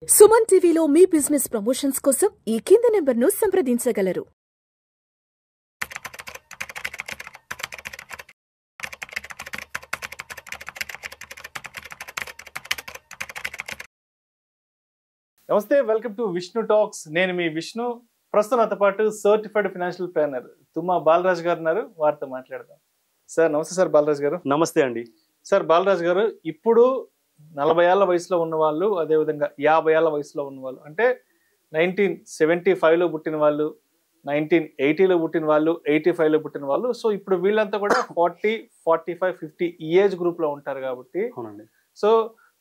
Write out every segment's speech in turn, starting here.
సుమన్ టీవీలో మీ business promotions కోసం ఈ కింది నెంబర్ను సంప్రదించగలరు. నమస్తే, వెల్కమ్ టు విష్ణు టాక్స్. నేను మీ విష్ణు. ప్రస్తుతం నాతో పాటు సర్టిఫైడ్ ఫైనాన్షియల్ ప్లానర్ తుమ్మా బాలరాజ్ గారు ఉన్నారు. వారితో మాట్లాడదాం. సార్ నమస్తే. సార్ బాలరాజ్ గారు. నమస్తే అండి. సార్ బాలరాజ్ గారు, ఇప్పుడు 40 ఏళ్ల వయసులో ఉన్న వాళ్ళు, అదేవిధంగా 50 ఏళ్ల వయసులో ఉన్న వాళ్ళు, అంటే 1975లో పుట్టిన వాళ్ళు, 1980లో పుట్టిన వాళ్ళు, 85లో పుట్టిన వాళ్ళు, సో ఇప్పుడు వీళ్ళంతా కూడా 40, 45, 50 ఈ ఏజ్ గ్రూప్ లో ఉంటారు కాబట్టి, అవునండి. సో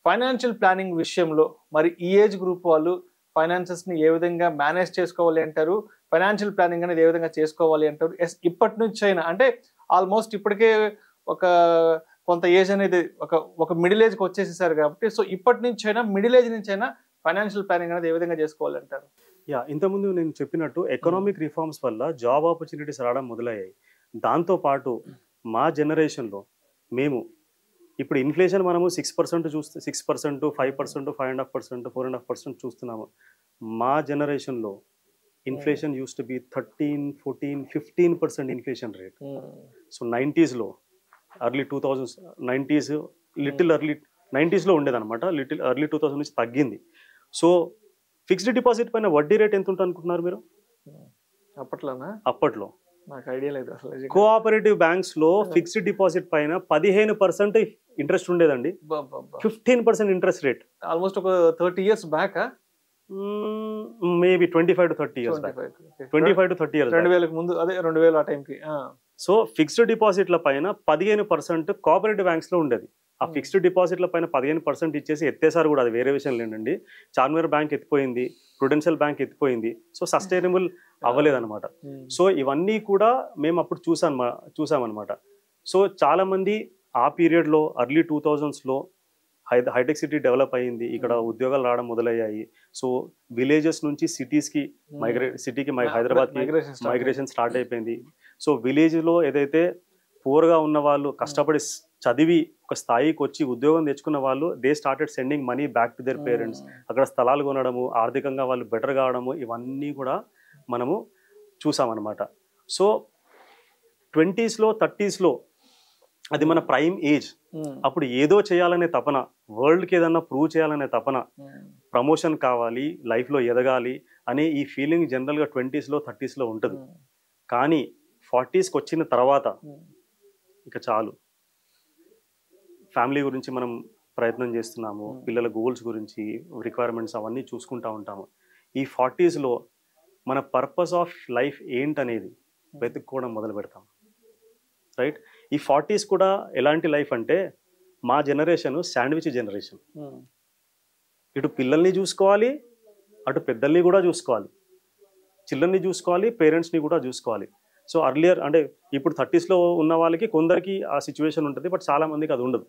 ఫైనాన్షియల్ ప్లానింగ్ విషయంలో మరి ఈ ఏజ్ గ్రూప్ వాళ్ళు ఫైనాన్సెస్ ని ఏ విధంగా మేనేజ్ చేసుకోవాలి అంటారు, ఫైనాన్షియల్ ప్లానింగ్ అనేది ఏ విధంగా చేసుకోవాలి అంటారు? ఇప్పటి నుంచి అయినా, అంటే ఆల్మోస్ట్ ఇప్పటికే ఒక కొంత ఏజ్ అనేది ఒక మిడిల్ ఏజ్కి వచ్చేసేసారు కాబట్టి, సో ఇప్పటి నుంచి అయినా, మిడిల్ ఏజ్ నుంచి అయినా ఫైనాన్షియల్ ప్లానింగ్ అనేది ఏ విధంగా చేసుకోవాలి అంటారు? ఇంతకుముందు నేను చెప్పినట్టు ఎకనామిక్ రిఫార్మ్స్ వల్ల జాబ్ ఆపర్చునిటీస్ రావడం మొదలయ్యాయి. దాంతోపాటు మా జనరేషన్లో మేము ఇప్పుడు ఇన్ఫ్లేషన్ మనము 6% చూస్తే 6%, 5%, 5.5%, 4.5% చూస్తున్నాము. మా జనరేషన్లో inflation use to be 13, 14, 15% inflation rate. So 90స్లో, early 2000s, 90s, little early 90స్లో ఉండేదన్నమాట. లిటిల్ ఎర్లీ 2000 నుంచి తగ్గింది. సో ఫిక్స్డ్ డిపాజిట్ పైన వడ్డీ రేట్ ఎంత ఉంటుంది అనుకుంటున్నారు మీరు? అప్పట్లో నాకు ఐడియా లేదు అసలు. కోఆపరేటివ్ బ్యాంక్స్ లో ఫిక్స్డ్ డిపాజిట్ పైన 15% ఇంట్రెస్ట్ ఉండేదండి. 15% ఇంట్రెస్ట్ రేట్. ఆల్మోస్ట్ ఒక 30 years back, maybe 25 to 30 years back. 25 to 30 years 2000కి ముందు, అదే 2000 ఆ టైంకి. సో ఫిక్స్డ్ డిపాజిట్ల పైన 15% కోఆపరేటివ్ బ్యాంక్స్ లో ఉండేది. ఆ ఫిక్స్డ్ డిపాజిట్ల పైన 15% ఇచ్చేసి ఎత్తేసారు కూడా. అది వేరే విషయం లేదండి. చార్మినార్ బ్యాంక్ ఎత్తిపోయింది, ప్రుడెన్షియల్ బ్యాంక్ ఎత్తిపోయింది. సో సస్టైనబుల్ అవ్వలేదన్నమాట. సో ఇవన్నీ కూడా మేము అప్పుడు చూసామన్నమాట. సో చాలా మంది ఆ పీరియడ్లో ఎర్లీ 2000స్లో హైటెక్ సిటీ డెవలప్ అయ్యింది, ఇక్కడ ఉద్యోగాలు రావడం మొదలయ్యాయి. సో విలేజెస్ నుంచి సిటీకి హైదరాబాద్కి మైగ్రేషన్ స్టార్ట్ అయిపోయింది. సో విలేజ్లో ఏదైతే పూర్గా ఉన్న వాళ్ళు కష్టపడి చదివి ఒక స్థాయికి వచ్చి ఉద్యోగం తెచ్చుకున్న వాళ్ళు, they started sending money back to their parents. అక్కడ స్థలాలు కొనడము, ఆర్థికంగా వాళ్ళు బెటర్ కావడము, ఇవన్నీ కూడా మనము చూసామన్నమాట. సో 20స్లో 30స్లో అది మన ప్రైమ్ ఏజ్. అప్పుడు ఏదో చేయాలనే తపన, వరల్డ్కి ఏదన్నా ప్రూవ్ చేయాలనే తపన, ప్రమోషన్ కావాలి, లైఫ్లో ఎదగాలి అనే ఈ ఫీలింగ్ జనరల్గా 20స్లో 30స్లో ఉంటుంది. కానీ 40స్కి వచ్చిన తర్వాత ఇక చాలు, ఫ్యామిలీ గురించి మనం ప్రయత్నం చేస్తున్నాము, పిల్లల గోల్స్ గురించి, రిక్వైర్మెంట్స్ అవన్నీ చూసుకుంటూ ఉంటాము. ఈ 40స్లో మన పర్పస్ ఆఫ్ లైఫ్ ఏంటనేది వెతుక్కోవడం మొదలు పెడతాం, రైట్? ఈ 40s కూడా ఎలాంటి లైఫ్ అంటే, మా జనరేషన్ శాండ్విచ్ జనరేషన్. ఇటు పిల్లల్ని చూసుకోవాలి, అటు పెద్దల్ని కూడా చూసుకోవాలి, చిల్డ్రన్ని చూసుకోవాలి, పేరెంట్స్ని కూడా చూసుకోవాలి. సో అర్లియర్ అంటే ఇప్పుడు 30స్లో ఉన్న వాళ్ళకి కొందరికి ఆ సిచ్యువేషన్ ఉంటుంది, బట్ చాలా మందికి అది ఉండదు.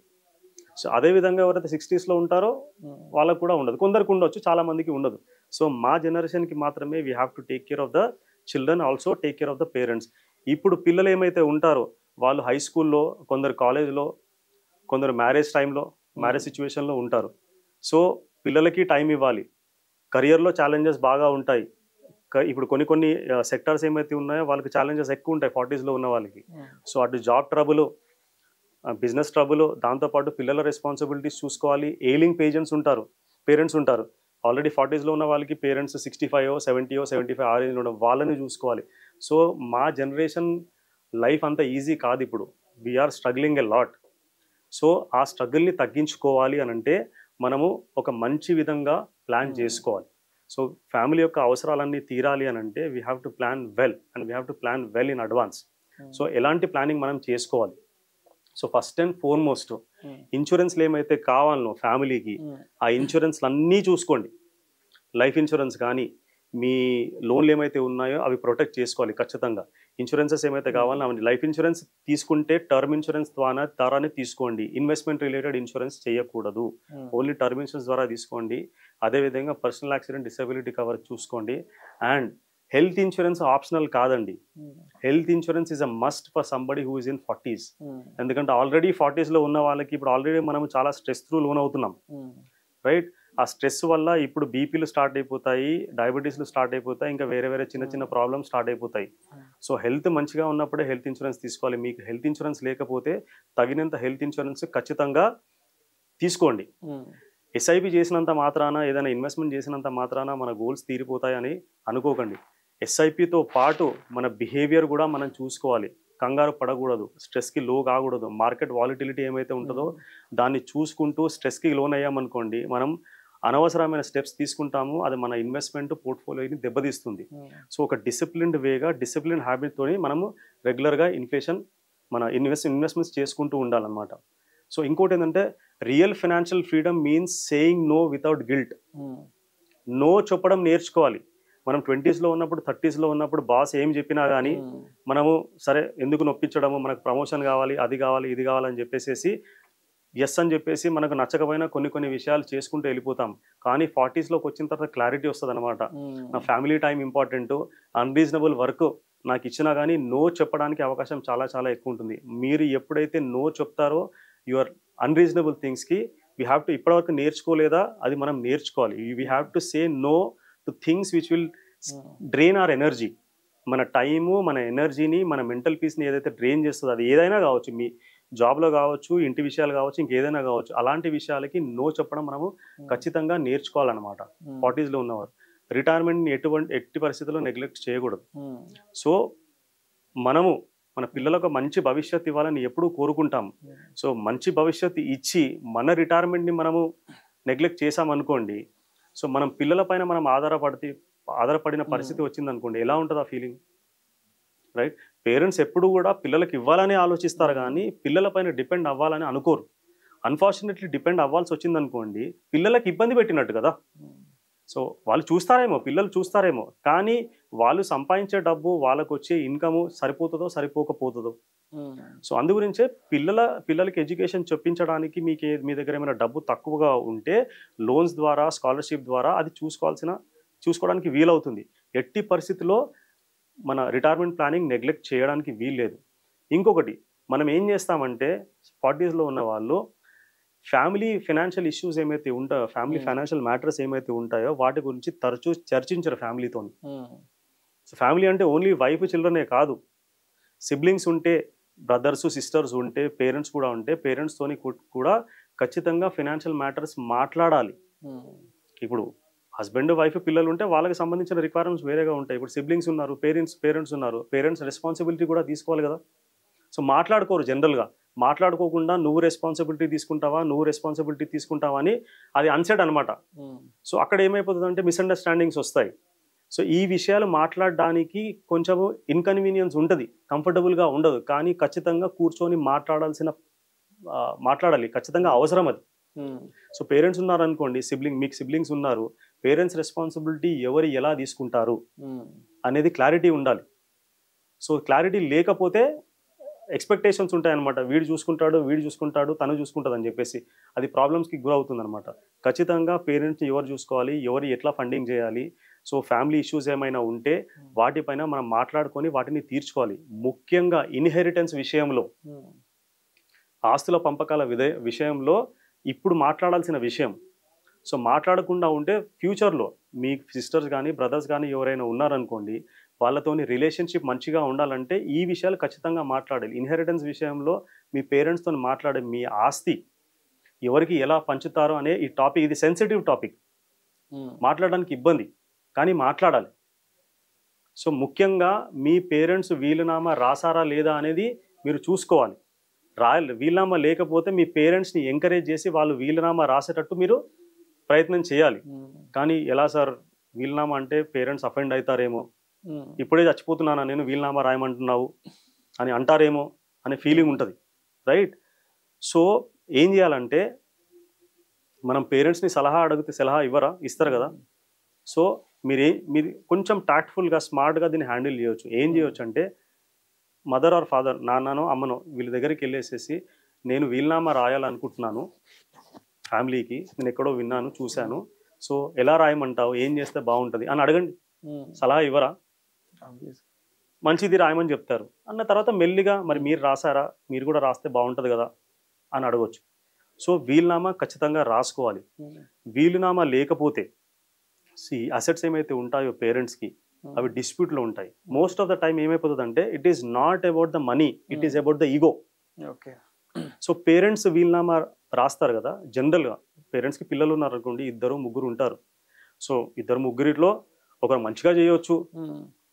సో అదేవిధంగా ఎవరైతే 60స్లో ఉంటారో వాళ్ళకు కూడా ఉండదు, కొందరికి ఉండొచ్చు, చాలా మందికి ఉండదు. సో మా జనరేషన్కి మాత్రమే we have to take care of the children, also take care of the parents. ఇప్పుడు పిల్లలు ఏమైతే ఉంటారో వాళ్ళు హై స్కూల్లో, కొందరు కాలేజ్లో, కొందరు మ్యారేజ్ టైంలో, మ్యారేజ్ సిచ్యువేషన్లో ఉంటారు. సో పిల్లలకి టైం ఇవ్వాలి. కెరియర్లో ఛాలెంజెస్ బాగా ఉంటాయి. ఇప్పుడు కొన్ని సెక్టార్స్ ఏమైతే ఉన్నాయో వాళ్ళకి ఛాలెంజెస్ ఎక్కువ ఉంటాయి 40స్లో ఉన్న వాళ్ళకి. సో అటు జాబ్ ట్రబుల్, బిజినెస్ ట్రబుల్, దాంతోపాటు పిల్లల రెస్పాన్సిబిలిటీస్ చూసుకోవాలి. ఎయిలింగ్ పేరెంట్స్ ఉంటారు. ఆల్రెడీ 40స్లో ఉన్న వాళ్ళకి పేరెంట్స్ 65, 70, 75 ఆ రేంజ్లో ఉండడం, వాళ్ళని చూసుకోవాలి. సో మా జనరేషన్ లైఫ్ అంత ఈజీ కాదు ఇప్పుడు. We're struggling a lot. So ఆ స్ట్రగుల్ని తగ్గించుకోవాలి అని అంటే మనము ఒక మంచి విధంగా ప్లాన్ చేసుకోవాలి. సో ఫ్యామిలీ యొక్క అవసరాలన్నీ తీరాలి అని అంటే we have to plan well, and we have to plan well in advance. So ఎలాంటి ప్లానింగ్ మనం చేసుకోవాలి? సో ఫస్ట్ అండ్ ఫార్మోస్ట్ ఇన్సూరెన్స్లు ఏమైతే కావాలనో ఫ్యామిలీకి, ఆ ఇన్సూరెన్స్లు అన్నీ చూసుకోండి. లైఫ్ ఇన్సూరెన్స్ కానీ, మీ లోన్లు ఏమైతే ఉన్నాయో అవి ప్రొటెక్ట్ చేసుకోవాలి ఖచ్చితంగా. ఇన్సూరెన్సెస్ ఏమైతే కావాలో అవన్నీ, లైఫ్ ఇన్సూరెన్స్ తీసుకుంటే టర్మ్ ఇన్సూరెన్స్ ద్వారానే తీసుకోండి. ఇన్వెస్ట్మెంట్ రిలేటెడ్ ఇన్సూరెన్స్ చేయకూడదు, ఓన్లీ టర్మ్ ఇన్సూరెన్స్ ద్వారా తీసుకోండి. అదేవిధంగా పర్సనల్ యాక్సిడెంట్, డిసెబిలిటీ కవర్ చూసుకోండి. అండ్ హెల్త్ ఇన్సూరెన్స్ ఆప్షనల్ కాదండి. Health insurance is a must for somebody who is in 40s. ఎందుకంటే ఆల్రెడీ 40స్లో ఉన్న వాళ్ళకి ఇప్పుడు ఆల్రెడీ మనం చాలా స్ట్రెస్ త్రూ లోన్ అవుతున్నాం, రైట్? ఆ స్ట్రెస్ వల్ల ఇప్పుడు బీపీలు స్టార్ట్ అయిపోతాయి, డయాబెటీస్లు స్టార్ట్ అయిపోతాయి, ఇంకా వేరే వేరే చిన్న చిన్న ప్రాబ్లమ్స్ స్టార్ట్ అయిపోతాయి. సో హెల్త్ మంచిగా ఉన్నప్పుడే హెల్త్ ఇన్సూరెన్స్ తీసుకోవాలి. మీకు హెల్త్ ఇన్సూరెన్స్ లేకపోతే తగినంత హెల్త్ ఇన్సూరెన్స్ ఖచ్చితంగా తీసుకోండి. ఎస్ఐపి చేసినంత మాత్రాన, ఏదైనా ఇన్వెస్ట్మెంట్ చేసినంత మాత్రాన మన గోల్స్ తీరిపోతాయని అనుకోకండి. ఎస్ఐపితో పాటు మన బిహేవియర్ కూడా మనం చూసుకోవాలి. కంగారు పడకూడదు, స్ట్రెస్కి లో కాకూడదు. మార్కెట్ వాలిటిలిటీ ఏమైతే ఉంటుందో దాన్ని చూసుకుంటూ స్ట్రెస్కి లోన్ అయ్యామనుకోండి, మనం అనవసరమైన స్టెప్స్ తీసుకుంటాము. అది మన ఇన్వెస్ట్మెంట్ పోర్ట్ఫోలియోని దెబ్బతీస్తుంది. సో ఒక డిసిప్లిన్డ్ వేగా, డిసిప్లిన్ హ్యాబిట్తో మనము రెగ్యులర్గా మన ఇన్వెస్ట్మెంట్స్ చేసుకుంటూ ఉండాలన్నమాట. సో ఇంకోటి ఏంటంటే, real financial freedom means saying no without guilt. No చెప్పడం నేర్చుకోవాలి. మనం 20s ఉన్నప్పుడు, 30s ఉన్నప్పుడు బాస్ ఏం చెప్పినా కానీ మనము సరే ఎందుకు నొప్పించడము, మనకు ప్రమోషన్ కావాలి, అది కావాలి, ఇది కావాలని చెప్పేసి ఎస్ అని చెప్పేసి మనకు నచ్చకపోయినా కొన్ని విషయాలు చేసుకుంటూ వెళ్ళిపోతాం. కానీ 40sలోకి వచ్చిన తర్వాత క్లారిటీ వస్తుంది అనమాట. నా family time important, unreasonable work నాకు ఇచ్చినా కానీ నో చెప్పడానికి అవకాశం చాలా చాలా ఎక్కువ ఉంటుంది. మీరు ఎప్పుడైతే నో చెప్తారో యువర్ అన్రీజనబుల్ థింగ్స్కి వీ హ్యావ్ టు, ఇప్పటివరకు నేర్చుకోలేదా అది మనం నేర్చుకోవాలి. We have to say no to things which will drain our energy. మన టైము, మన ఎనర్జీని, మన మెంటల్ పీస్ని ఏదైతే డ్రెయిన్ చేస్తుందో, అది ఏదైనా కావచ్చు, మీ జాబ్లో కావచ్చు, ఇంటి విషయాలు కావచ్చు, ఇంకేదైనా కావచ్చు, అలాంటి విషయాలకి నో చెప్పడం మనము ఖచ్చితంగా నేర్చుకోవాలన్నమాట. 40sలో ఉన్నవారు రిటైర్మెంట్ని ఎట్టి పరిస్థితుల్లో నెగ్లెక్ట్ చేయకూడదు. సో మనము మన పిల్లలకు మంచి భవిష్యత్తు ఇవ్వాలని ఎప్పుడూ కోరుకుంటాము. సో మంచి భవిష్యత్తు ఇచ్చి మన రిటైర్మెంట్ని మనము నెగ్లెక్ట్ చేసామనుకోండి, సో మనం పిల్లల పైన మనం ఆధారపడిన పరిస్థితి వచ్చిందనుకోండి, ఎలా ఉంటుంది ఆ ఫీలింగ్, రైట్? పేరెంట్స్ ఎప్పుడు కూడా పిల్లలకి ఇవ్వాలని ఆలోచిస్తారు కానీ పిల్లల పైన డిపెండ్ అవ్వాలని అనుకోరు. అన్ఫార్చునేట్లీ డిపెండ్ అవ్వాల్సి వచ్చిందనుకోండి, పిల్లలకి ఇబ్బంది పెట్టినట్టు కదా. సో వాళ్ళు చూస్తారేమో, పిల్లలు చూస్తారేమో, కానీ వాళ్ళు సంపాదించే డబ్బు, వాళ్ళకు వచ్చే ఇన్కమ్ సరిపోతుందో సరిపోకపోతుందో. సో అందు గురించే పిల్లలకి ఎడ్యుకేషన్ చెప్పించడానికి మీ దగ్గర ఏమైనా డబ్బు తక్కువగా ఉంటే లోన్స్ ద్వారా, స్కాలర్షిప్ ద్వారా అది చూసుకోవడానికి వీలవుతుంది. ఎట్టి పరిస్థితిలో మన రిటైర్మెంట్ ప్లానింగ్ నెగ్లెక్ట్ చేయడానికి వీల్లేదు. ఇంకొకటి మనం ఏం చేస్తామంటే, 40sలో ఉన్న వాళ్ళు ఫ్యామిలీ ఫైనాన్షియల్ ఇష్యూస్ ఏమైతే ఉంటాయో, ఫ్యామిలీ ఫైనాన్షియల్ మ్యాటర్స్ ఏమైతే ఉంటాయో వాటి గురించి తరచూ చర్చించరు ఫ్యామిలీతో. సో ఫ్యామిలీ అంటే ఓన్లీ వైఫ్ చిల్డ్రనే కాదు, సిబ్లింగ్స్ ఉంటే, బ్రదర్స్ సిస్టర్స్ ఉంటే, పేరెంట్స్ కూడా ఉంటే, పేరెంట్స్తోని కూడా ఖచ్చితంగా ఫైనాన్షియల్ మ్యాటర్స్ మాట్లాడాలి. ఇప్పుడు హస్బెండ్ వైఫ్ పిల్లలు ఉంటే వాళ్ళకి సంబంధించిన రిక్వైర్మెంట్స్ వేరేగా ఉంటాయి. ఇప్పుడు సిబ్లింగ్స్ ఉన్నారు, పేరెంట్స్ ఉన్నారు, పేరెంట్స్ రెస్పాన్సిబిలిటీ కూడా తీసుకోవాలి కదా. సో మాట్లాడుకోరు, జనరల్గా మాట్లాడుకోకుండా నువ్వు రెస్పాన్సిబిలిటీ తీసుకుంటావా అని అది అన్సెట్ అనమాట. సో అక్కడ ఏమైపోతుందంటే మిస్అండర్స్టాండింగ్స్ వస్తాయి. సో ఈ విషయాలు మాట్లాడడానికి కొంచెము ఇన్కన్వీనియన్స్ ఉంటుంది, కంఫర్టబుల్గా ఉండదు, కానీ ఖచ్చితంగా కూర్చొని మాట్లాడాలి, ఖచ్చితంగా అవసరం అది. సో పేరెంట్స్ ఉన్నారు అనుకోండి, మీకు సిబ్లింగ్స్ ఉన్నారు, పేరెంట్స్ రెస్పాన్సిబిలిటీ ఎలా తీసుకుంటారు అనేది క్లారిటీ ఉండాలి. సో క్లారిటీ లేకపోతే ఎక్స్పెక్టేషన్స్ ఉంటాయన్నమాట, వీడు చూసుకుంటాడు, తను చూసుకుంటుంది అని చెప్పేసి అది ప్రాబ్లమ్స్కి గురవుతుంది అనమాట. ఖచ్చితంగా పేరెంట్స్ని ఎవరు చూసుకోవాలి, ఎట్లా ఫండింగ్ చేయాలి, సో ఫ్యామిలీ ఇష్యూస్ ఏమైనా ఉంటే వాటిపైన మనం మాట్లాడుకొని వాటిని తీర్చుకోవాలి. ముఖ్యంగా ఇన్హెరిటెన్స్ విషయంలో, ఆస్తుల పంపకాల విషయంలో ఇప్పుడు మాట్లాడాల్సిన విషయం. సో మాట్లాడకుండా ఉంటే ఫ్యూచర్లో మీ సిస్టర్స్ కానీ బ్రదర్స్ కానీ ఎవరైనా ఉన్నారనుకోండి, వాళ్ళతోని రిలేషన్షిప్ మంచిగా ఉండాలంటే ఈ విషయాలు ఖచ్చితంగా మాట్లాడాలి. ఇన్హెరిటెన్స్ విషయంలో మీ పేరెంట్స్తో మాట్లాడే, మీ ఆస్తి ఎవరికి ఎలా పంచుతారో అనే ఈ టాపిక్, ఇది సెన్సిటివ్ టాపిక్, మాట్లాడడానికి ఇబ్బంది, కానీ మాట్లాడాలి. సో ముఖ్యంగా మీ పేరెంట్స్ వీలునామా రాసారా లేదా అనేది మీరు చూసుకోవాలి. వీలునామా లేకపోతే మీ పేరెంట్స్ని ఎంకరేజ్ చేసి వాళ్ళు వీలునామా రాసేటట్టు మీరు ప్రయత్నం చేయాలి. కానీ ఎలా సార్, వీలునామా అంటే పేరెంట్స్ అఫెండ్ అవుతారేమో, ఇప్పుడే చచ్చిపోతున్నానా నేను, వీలునామా రాయమంటున్నావు అని అంటారేమో అనే ఫీలింగ్ ఉంటుంది, రైట్? సో ఏం చేయాలంటే, మనం పేరెంట్స్ని సలహా అడిగితే సలహా ఇస్తారు కదా. సో మీరు కొంచెం టాక్ట్ఫుల్గా, స్మార్ట్గా దీన్ని హ్యాండిల్ చేయొచ్చు. ఏం చేయొచ్చు అంటే, మదర్ ఆర్ ఫాదర్, నాన్ననో అమ్మనో వీళ్ళ దగ్గరికి వెళ్ళేసేసి, నేను వీలునామా రాయాలనుకుంటున్నాను ఫ్యామిలీకి, నేను ఎక్కడో విన్నాను, చూశాను, సో ఎలా రాయమంటావు, ఏం చేస్తే బాగుంటుంది అని అడగండి. సలహా ఇవ్వరా? మంచిది రాయమని చెప్తారు. అన్న తర్వాత మెల్లిగా, మరి మీరు రాసారా, మీరు కూడా రాస్తే బాగుంటుంది కదా అని అడగొచ్చు. సో వీలునామా ఖచ్చితంగా రాసుకోవాలి. వీలునామా లేకపోతే అసెట్స్ ఏమైతే ఉంటాయో పేరెంట్స్కి అవి డిస్ప్యూట్లో ఉంటాయి. మోస్ట్ ఆఫ్ ద టైం ఏమైపోతుంది అంటే it is not about the money, it is about the ego. Okay. So parents వీలునామా రాస్తారు కదా, జనరల్గా పేరెంట్స్కి పిల్లలు ఉన్నారు అనుకోండి, 2-3 ఉంటారు. సో 2-3లో ఒకరు మంచిగా చేయవచ్చు,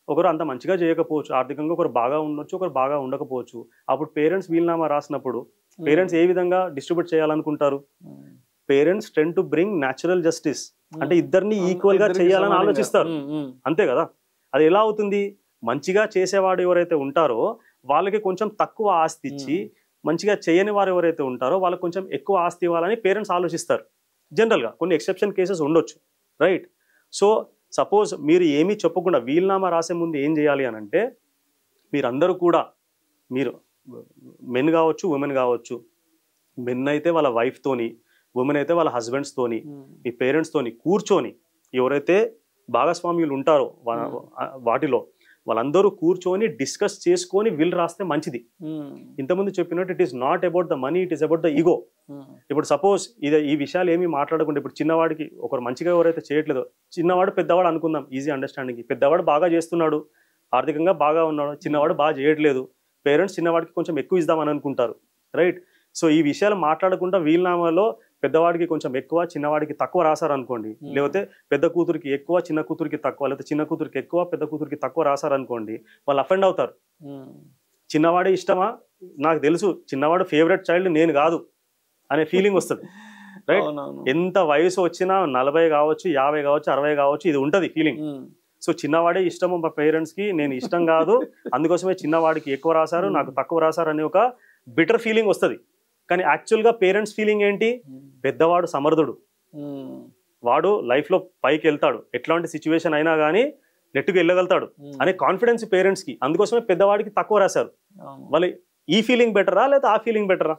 ఒకరు అంత మంచిగా చేయకపోవచ్చు, ఆర్థికంగా ఒకరు బాగా ఉండొచ్చు, ఒకరు బాగా ఉండకపోవచ్చు. అప్పుడు పేరెంట్స్ వీలునామా రాసినప్పుడు పేరెంట్స్ ఏ విధంగా డిస్ట్రిబ్యూట్ చేయాలనుకుంటారు? Parents tend to bring natural justice, అంటే ఇద్దరిని ఈక్వల్ గా చేయాలని ఆలోచిస్తారు, అంతే కదా. అది ఎలా అవుతుంది? మంచిగా చేసేవాడు ఎవరైతే ఉంటారో వాళ్ళకి కొంచెం తక్కువ ఆస్తి ఇచ్చి, మంచిగా చేయని వారు ఎవరైతే ఉంటారో వాళ్ళకి కొంచెం ఎక్కువ ఆస్తి ఇవ్వాలని పేరెంట్స్ ఆలోచిస్తారు. జనరల్గా కొన్ని ఎక్సెప్షన్ కేసెస్ ఉండొచ్చు, రైట్? సో సపోజ్ మీరు ఏమీ చెప్పకుండా వీలునామా రాసే ముందు ఏం చేయాలి అని అంటే, మీరందరూ కూడా, మీరు మెన్ కావచ్చు, ఉమెన్ కావచ్చు, మెన్ అయితే వాళ్ళ వైఫ్తోని, ఉమెన్ అయితే వాళ్ళ హస్బెండ్స్తోని, మీ పేరెంట్స్తోని కూర్చొని, ఎవరైతే భాగస్వామ్యులు ఉంటారో వాటిలో వాళ్ళందరూ కూర్చొని డిస్కస్ చేసుకొని విల్ రాస్తే మంచిది. ఇంతకుముందు చెప్పినట్టు it is not about the money, it is about the ego. ఇప్పుడు సపోజ్ ఈ విషయాలు ఏమీ మాట్లాడకుండా, ఇప్పుడు చిన్నవాడికి ఒకరు మంచిగా ఎవరైతే చేయట్లేదో, చిన్నవాడు పెద్దవాడు అనుకుందాం ఈజీ అండర్స్టాండింగ్, పెద్దవాడు బాగా చేస్తున్నాడు, ఆర్థికంగా బాగా ఉన్నాడు, చిన్నవాడు బాగా చేయట్లేదు, పేరెంట్స్ చిన్నవాడికి కొంచెం ఎక్కువ ఇద్దామని అనుకుంటారు, రైట్? సో ఈ విషయాలు మాట్లాడకుండా వీలునామాలో పెద్దవాడికి కొంచెం ఎక్కువ, చిన్నవాడికి తక్కువ రాశారనుకోండి, లేకపోతే పెద్ద కూతురికి ఎక్కువ, చిన్న కూతురికి తక్కువ, లేకపోతే చిన్న కూతురికి ఎక్కువ, పెద్ద కూతురికి తక్కువ రాశారనుకోండి, వాళ్ళు అఫెండ్ అవుతారు. చిన్నవాడే ఇష్టమా, నాకు తెలుసు చిన్నవాడు ఫేవరెట్ చైల్డ్ నేను కాదు అనే ఫీలింగ్ వస్తుంది, రైట్? ఎంత వయసు వచ్చినా 40 కావచ్చు, 50 కావచ్చు, 60 కావచ్చు, ఇది ఉంటుంది ఫీలింగ్. సో చిన్నవాడే ఇష్టము మా పేరెంట్స్కి, నేను ఇష్టం కాదు, అందుకోసమే చిన్నవాడికి ఎక్కువ రాశారు, నాకు తక్కువ రాశారు అనే ఒక బిటర్ ఫీలింగ్ వస్తుంది. కానీ యాక్చువల్గా పేరెంట్స్ ఫీలింగ్ ఏంటి? పెద్దవాడు సమర్థుడు, వాడు లైఫ్లో పైకి వెళ్తాడు, ఎట్లాంటి సిచ్యువేషన్ అయినా కానీ నెట్టుకు వెళ్ళగలుగుతాడు అనే కాన్ఫిడెన్స్ పేరెంట్స్కి, అందుకోసమే పెద్దవాడికి తక్కువ రాశారు. వాళ్ళు ఈ ఫీలింగ్ బెటరా లేదా ఆ ఫీలింగ్ బెటరా?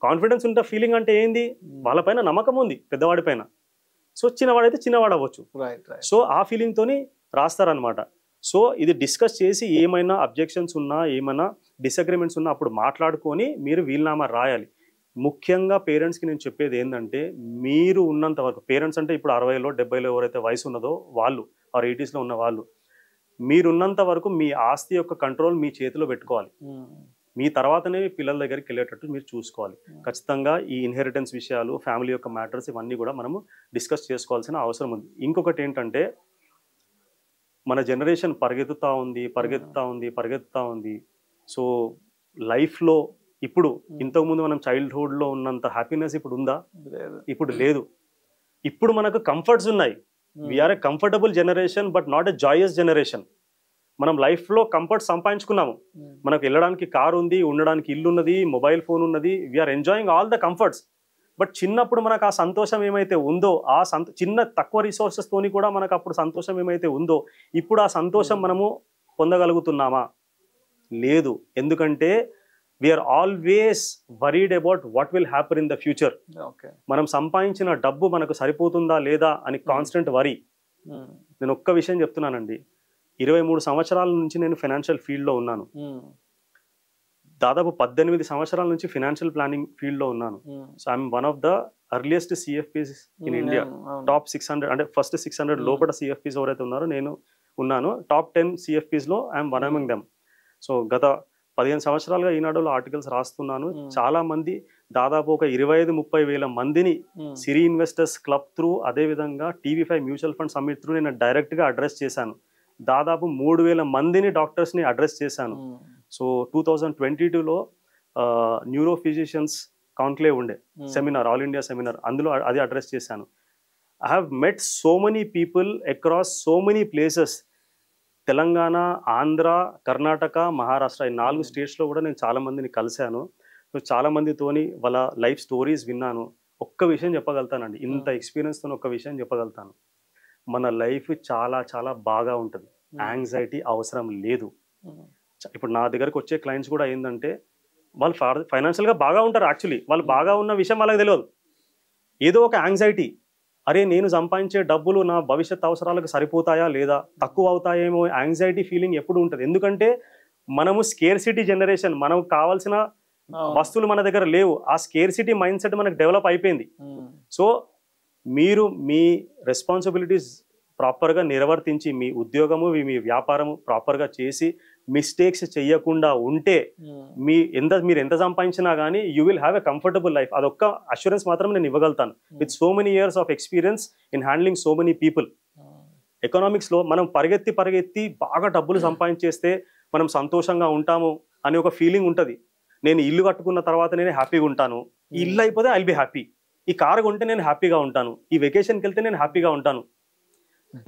కాన్ఫిడెన్స్ ఉంటే ఫీలింగ్ అంటే ఏంది? వాళ్ళపైన నమ్మకం ఉంది పెద్దవాడి పైన. సో చిన్నవాడైతే చిన్నవాడు అవ్వచ్చు, సో ఆ ఫీలింగ్తోని రాస్తారనమాట. సో ఇది డిస్కస్ చేసి ఏమైనా అబ్జెక్షన్స్ ఉన్నా, ఏమైనా డిసగ్రిమెంట్స్ ఉన్నా అప్పుడు మాట్లాడుకొని మీరు వీలునామా రాయాలి. ముఖ్యంగా పేరెంట్స్కి నేను చెప్పేది ఏంటంటే, మీరు ఉన్నంత వరకు, పేరెంట్స్ అంటే ఇప్పుడు 60లో 70లో ఎవరైతే వయసు ఉన్నదో వాళ్ళు, ఆర్ 80స్లో ఉన్న వాళ్ళు, మీరున్నంత వరకు మీ ఆస్తి యొక్క కంట్రోల్ మీ చేతిలో పెట్టుకోవాలి. మీ తర్వాతనే పిల్లల దగ్గరికి వెళ్ళేటట్టు మీరు చూసుకోవాలి. ఖచ్చితంగా ఈ ఇన్హెరిటెన్స్ విషయాలు, ఫ్యామిలీ యొక్క మ్యాటర్స్ ఇవన్నీ కూడా మనము డిస్కస్ చేసుకోవాల్సిన అవసరం ఉంది. ఇంకొకటి ఏంటంటే, మన జనరేషన్ పరిగెత్తుతూ ఉంది. సో లైఫ్లో ఇప్పుడు ఇంతకుముందు మనం చైల్డ్హుడ్లో ఉన్నంత హ్యాపీనెస్ ఇప్పుడు ఉందా? ఇప్పుడు లేదు. ఇప్పుడు మనకు కంఫర్ట్స్ ఉన్నాయి. We're a comfortable generation but not a joyous generation. మనం లైఫ్లో కంఫర్ట్ సంపాదించుకున్నాము, మనకు వెళ్ళడానికి కారు ఉంది, ఉండడానికి ఇల్లు ఉన్నది, మొబైల్ ఫోన్ ఉన్నది, we're enjoying all the comforts. But చిన్నప్పుడు మనకు ఆ సంతోషం ఏమైతే ఉందో, ఆ చిన్న తక్కువ రిసోర్సెస్ తోని కూడా మనకు అప్పుడు సంతోషం ఏమైతే ఉందో, ఇప్పుడు ఆ సంతోషం మనము పొందగలుగుతున్నామా? లేదు. ఎందుకంటే we're always worried about what will happen in the future. మనం సంపాదించిన డబ్బు మనకు సరిపోతుందా లేదా అని కాన్స్టెంట్ వరీ. నేను ఒక్క విషయం చెప్తున్నానండి, 23 సంవత్సరాల నుంచి నేను ఫైనాన్షియల్ ఫీల్డ్లో ఉన్నాను. దాదాపు 18 సంవత్సరాల నుంచి ఫైనాన్షియల్ ప్లానింగ్ ఫీల్డ్లో ఉన్నాను. So I'm one of the earliest CFPs in India. Top 600, అంటే ఫస్ట్ 600 లోపల CFPs ఎవరైతే ఉన్నారో నేను ఉన్నాను. టాప్ 10 CFPsలో I'm one among them. So గత 15 సంవత్సరాలుగా ఈనాడులో ఆర్టికల్స్ రాస్తున్నాను. చాలా మంది, దాదాపు ఒక 25-30 వేల మందిని సిరి ఇన్వెస్టర్స్ క్లబ్ త్రూ, అదేవిధంగా TV5 mutual fund summit through నేను డైరెక్ట్గా అడ్రస్ చేశాను. దాదాపు 3000 మందిని డాక్టర్స్ని అడ్రస్ చేశాను. సో 2022లో న్యూరో ఫిజిషియన్స్ కాన్క్లేవ్ ఉండే సెమినార్, ఆల్ ఇండియా సెమినార్, అందులో అది అడ్రస్ చేశాను. I have met so many people across so many places. Telangana, Andhra, Karnataka, Maharashtra, ఈ 4 స్టేట్స్లో కూడా నేను చాలా మందిని కలిశాను. సో చాలా మందితోని వాళ్ళ లైఫ్ స్టోరీస్ విన్నాను. ఒక్క విషయం చెప్పగలుగుతానండి, ఇంత ఎక్స్పీరియన్స్తో ఒక్క విషయం చెప్పగలుగుతాను, మన లైఫ్ చాలా చాలా బాగా ఉంటుంది, యాంగ్జైటీ అవసరం లేదు. ఇప్పుడు నా దగ్గరకు వచ్చే క్లయింట్స్ కూడా ఏంటంటే, వాళ్ళు ఫైనాన్షియల్గా బాగా ఉంటారు, యాక్చువల్లీ వాళ్ళు బాగా ఉన్న విషయం వాళ్ళకి తెలియదు. ఏదో ఒక యాంగ్జైటీ, అరే నేను సంపాదించే డబ్బులు నా భవిష్యత్ అవసరాలకు సరిపోతాయా లేదా, తక్కువ అవుతాయేమో, యాంగ్జైటీ ఫీలింగ్ ఎప్పుడు ఉంటుంది. ఎందుకంటే మనము స్కేర్సిటీ జనరేషన్, మనకు కావాల్సిన వస్తువులు మన దగ్గర లేవు. ఆ స్కేర్సిటీ మైండ్ సెట్ మనకు డెవలప్ అయిపోయింది. సో మీరు మీ రెస్పాన్సిబిలిటీస్ ప్రాపర్గా నిర్వర్తించి మీ ఉద్యోగము మీ వ్యాపారము ప్రాపర్గా చేసి మిస్టేక్స్ చెయ్యకుండా ఉంటే మీరు ఎంత సంపాదించినా కానీ you will have a comfortable life. అదొక్క అష్యూరెన్స్ మాత్రం నేను ఇవ్వగలుగుతాను with so many years of experience in handling so many people. ఎకనామిక్స్లో మనం పరిగెత్తి బాగా డబ్బులు సంపాదించేస్తే మనం సంతోషంగా ఉంటాము అనే ఒక ఫీలింగ్ ఉంటుంది. నేను ఇల్లు కట్టుకున్న తర్వాత నేను హ్యాపీగా ఉంటాను, ఈ ఇల్లు అయిపోతే ఐల్ బి హ్యాపీ, ఈ కారు కొంటే నేను హ్యాపీగా ఉంటాను, ఈ వెకేషన్కి వెళ్తే నేను హ్యాపీగా ఉంటాను.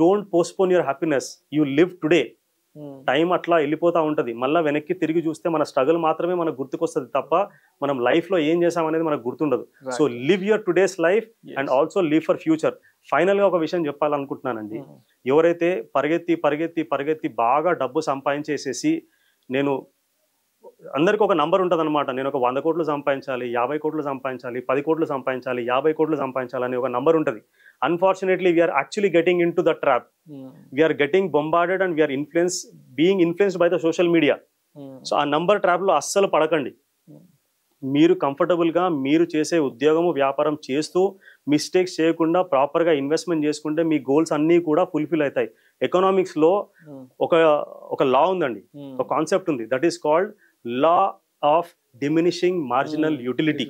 Don't postpone your happiness, you live today. Time అట్లా వెళ్ళిపోతూ ఉంటుంది. మళ్ళీ వెనక్కి తిరిగి చూస్తే మన స్ట్రగుల్ మాత్రమే మనకు గుర్తుకొస్తుంది తప్ప మనం లైఫ్లో ఏం చేసామనేది మనకు గుర్తుండదు. So live your today's life and also live for future. ఫైనల్గా ఒక విషయం చెప్పాలనుకుంటున్నానండి. ఎవరైతే పరిగెత్తి బాగా డబ్బు సంపాదించేసేసి నేను అందరికి ఒక నంబర్ ఉంటుంది అనమాట, నేను ఒక 100 కోట్లు సంపాదించాలి, 50 కోట్లు సంపాదించాలి, 10 కోట్లు సంపాదించాలి, 50 కోట్లు సంపాదించాలి అని ఒక నంబర్ ఉంటుంది. Unfortunately we're actually getting into the trap. We're getting bombarded and we're being influenced by the social media. So ఆ నంబర్ ట్రాప్లో అస్సలు పడకండి. మీరు కంఫర్టబుల్గా మీరు చేసే ఉద్యోగము వ్యాపారం చేస్తూ మిస్టేక్స్ చేయకుండా ప్రాపర్గా ఇన్వెస్ట్మెంట్ చేసుకుంటే మీ గోల్స్ అన్నీ కూడా ఫుల్ఫిల్ అవుతాయి. ఎకనామిక్స్లో ఒక లా ఉందండి, ఒక కాన్సెప్ట్ ఉంది, that is called law of diminishing marginal utility.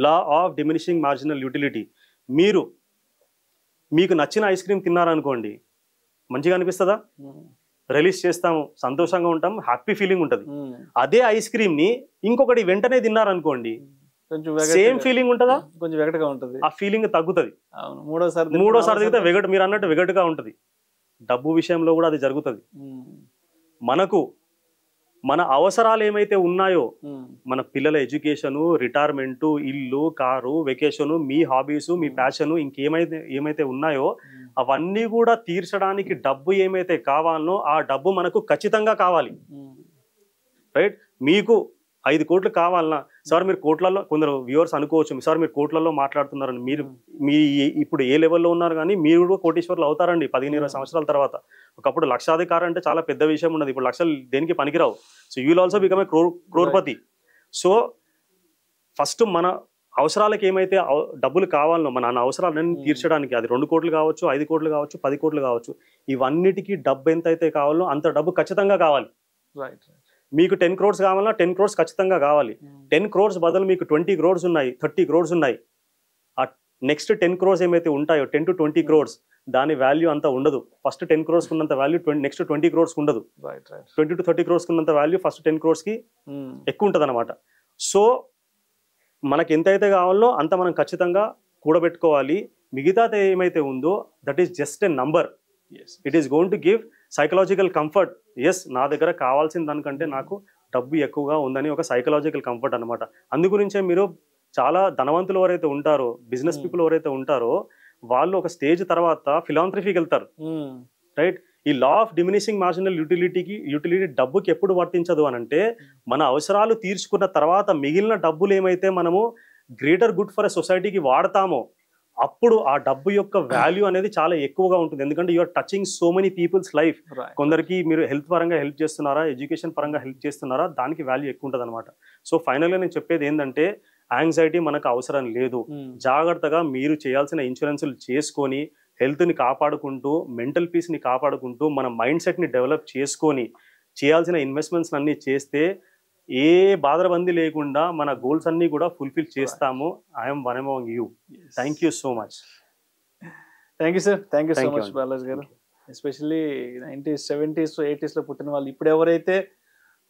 Law of diminishing marginal utility. మీకు నచ్చిన ఐస్ క్రీమ్ తిన్నారనుకోండి, మంచిగా అనిపిస్తుందా? రిలీజ్ చేస్తాము, సంతోషంగా ఉంటాం, హ్యాపీ ఫీలింగ్ ఉంటుంది. అదే ఐస్ క్రీమ్ ని ఇంకొకటి వెంటనే తిన్నారనుకోండి, సేమ్ ఫీలింగ్ ఉంటుందా? కొంచెం వెగటుగా ఉంటుంది. ఆ ఫీలింగ్ తగ్గుతుంది. మూడోసారి దిగితే వెగటు, మీరు అన్నట్టు వెగటుగా ఉంటుంది. డబ్బు విషయంలో కూడా అది జరుగుతుంది. మన అవసరాలు ఏమైతే ఉన్నాయో, మన పిల్లల ఎడ్యుకేషను, రిటైర్మెంటు, ఇల్లు, కారు, వెకేషను, మీ హాబీసు, మీ ప్యాషను, ఏమైతే ఉన్నాయో అవన్నీ కూడా తీర్చడానికి డబ్బు ఏమైతే కావాలనో ఆ డబ్బు మనకు ఖచ్చితంగా కావాలి. రైట్? మీకు 5 కోట్లు కావాలన్నా, సార్ మీరు కోట్లలో, కొందరు వ్యూవర్స్ అనుకోవచ్చు, సార్ మీరు కోట్లలో మాట్లాడుతున్నారని. మీ ఇప్పుడు ఏ లెవెల్లో ఉన్నారు కానీ మీరు కూడా కోటీశ్వర్లు అవుతారండి 15-20 సంవత్సరాల తర్వాత. ఒకప్పుడు లక్షాధికారి అంటే చాలా పెద్ద విషయం ఉన్నది, ఇప్పుడు లక్షలు దేనికి పనికిరావు. So you will also become a crorepati. So first మన అవసరాలకు ఏమైతే డబ్బులు కావాలనో, మన అవసరాలన్నీ తీర్చడానికి, అది 2 కోట్లు కావచ్చు, 5 కోట్లు కావచ్చు, 10 కోట్లు కావచ్చు, ఇవన్నిటికీ డబ్బు ఎంతైతే కావాలో అంత డబ్బు ఖచ్చితంగా కావాలి. మీకు 10 crores కావాలన్నా 10 crores ఖచ్చితంగా కావాలి. 10 crores బదులు మీకు 20 crores ఉన్నాయి, 30 crores ఉన్నాయి. ఆ నెక్స్ట్ 10 crores ఏమైతే ఉంటాయో, 10 to 20 crores, దాని వాల్యూ అంతా ఉండదు. ఫస్ట్ 10 crores ఉన్నంత వాల్యూ నెక్స్ట్ 20 crores ఉండదు. 20 to 30 crores ఉన్నంత వాల్యూ ఫస్ట్ 10 crores కి ఎక్కువ ఉంటుంది అనమాట. సో మనకి ఎంతైతే కావాలో అంత మనం ఖచ్చితంగా కూడబెట్టుకోవాలి. మిగతాది ఏమైతే ఉందో that is just a number. It is going to give psychological comfort. Yes, నా దగ్గర కావాల్సిన దానికంటే నాకు డబ్బు ఎక్కువగా ఉందని ఒక సైకలాజికల్ కంఫర్ట్ అనమాట. అందుగురించే మీరు చాలా ధనవంతులు ఎవరైతే ఉంటారో, బిజినెస్ పీపుల్ ఎవరైతే ఉంటారో, వాళ్ళు ఒక స్టేజ్ తర్వాత ఫిలాంథ్రఫీకి వెళ్తారు. రైట్? ఈ law of diminishing marginal utility డబ్బుకి ఎప్పుడు వర్తించదు అని అంటే, మన అవసరాలు తీర్చుకున్న తర్వాత మిగిలిన డబ్బులు ఏమైతే మనము గ్రేటర్ గుడ్ ఫర్ ఎ సొసైటీకి వాడతామో అప్పుడు ఆ డబ్బు యొక్క వాల్యూ అనేది చాలా ఎక్కువగా ఉంటుంది. ఎందుకంటే you're touching so many people's life. కొందరికి మీరు హెల్త్ పరంగా హెల్ప్ చేస్తున్నారా, ఎడ్యుకేషన్ పరంగా హెల్ప్ చేస్తున్నారా, దానికి వాల్యూ ఎక్కువ ఉంటుంది అనమాట. సో ఫైనల్గా నేను చెప్పేది ఏంటంటే, యాంగ్జైటీ మనకు అవసరం లేదు. జాగ్రత్తగా మీరు చేయాల్సిన ఇన్సూరెన్సులు చేసుకొని హెల్త్ని కాపాడుకుంటూ, మెంటల్ పీస్ని కాపాడుకుంటూ, మన మైండ్ సెట్ని డెవలప్ చేసుకొని చేయాల్సిన ఇన్వెస్ట్మెంట్స్ అన్నీ చేస్తే ఏ బాధరబంది లేకుండా మన గోల్స్ అన్నీ కూడా ఫుల్ఫిల్ చేస్తాము. I'm one among you. Thank you so much. Thank you sir. Thank you so much Balaji గారు. ఎస్పెషల్లీ 90s, 70s, 80s పుట్టిన వాళ్ళు, ఇప్పుడు ఎవరైతే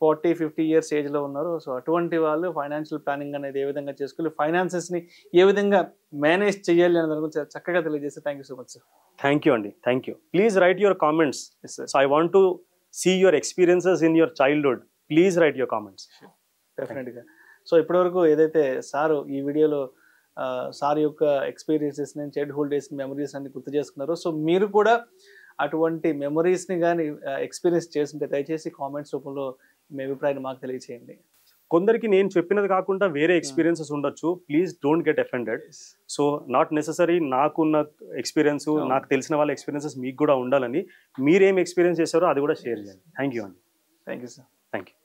40-50 years ఏజ్లో ఉన్నారో, సో అటువంటి వాళ్ళు ఫైనాన్షియల్ ప్లానింగ్ అనేది ఏ విధంగా చేసుకోవాలి, ఫైనాన్సెస్ని ఏ విధంగా మేనేజ్ చేయాలి అనే దాని గురించి చక్కగా తెలియజేస్తే thank you so much sir. Thank you అండి. Thank you. Please write your comments. So I want to see your experiences in your childhood. Please write your comments. డెఫినెట్గా. సో ఇప్పటివరకు ఏదైతే సారు ఈ వీడియోలో సార్ యొక్క ఎక్స్పీరియన్సెస్ని, చైల్డ్హుడ్ డేస్ మెమరీస్ అన్ని గుర్తు చేసుకున్నారు. సో మీరు కూడా అటువంటి మెమరీస్ని కానీ ఎక్స్పీరియన్స్ చేస్తుంటే దయచేసి కామెంట్స్ రూపంలో మీ అభిప్రాయాన్ని మాకు తెలియచేయండి. కొందరికి నేను చెప్పినది కాకుండా వేరే ఎక్స్పీరియన్సెస్ ఉండొచ్చు. Please don't get offended. So not necessary నాకున్న ఎక్స్పీరియన్స్, నాకు తెలిసిన వాళ్ళ ఎక్స్పీరియన్సెస్ మీకు కూడా ఉండాలని, మీరేం ఎక్స్పీరియన్స్ చేశారో అది కూడా షేర్ చేయండి. థ్యాంక్ యూ అండి. Thank you sir. Thank you.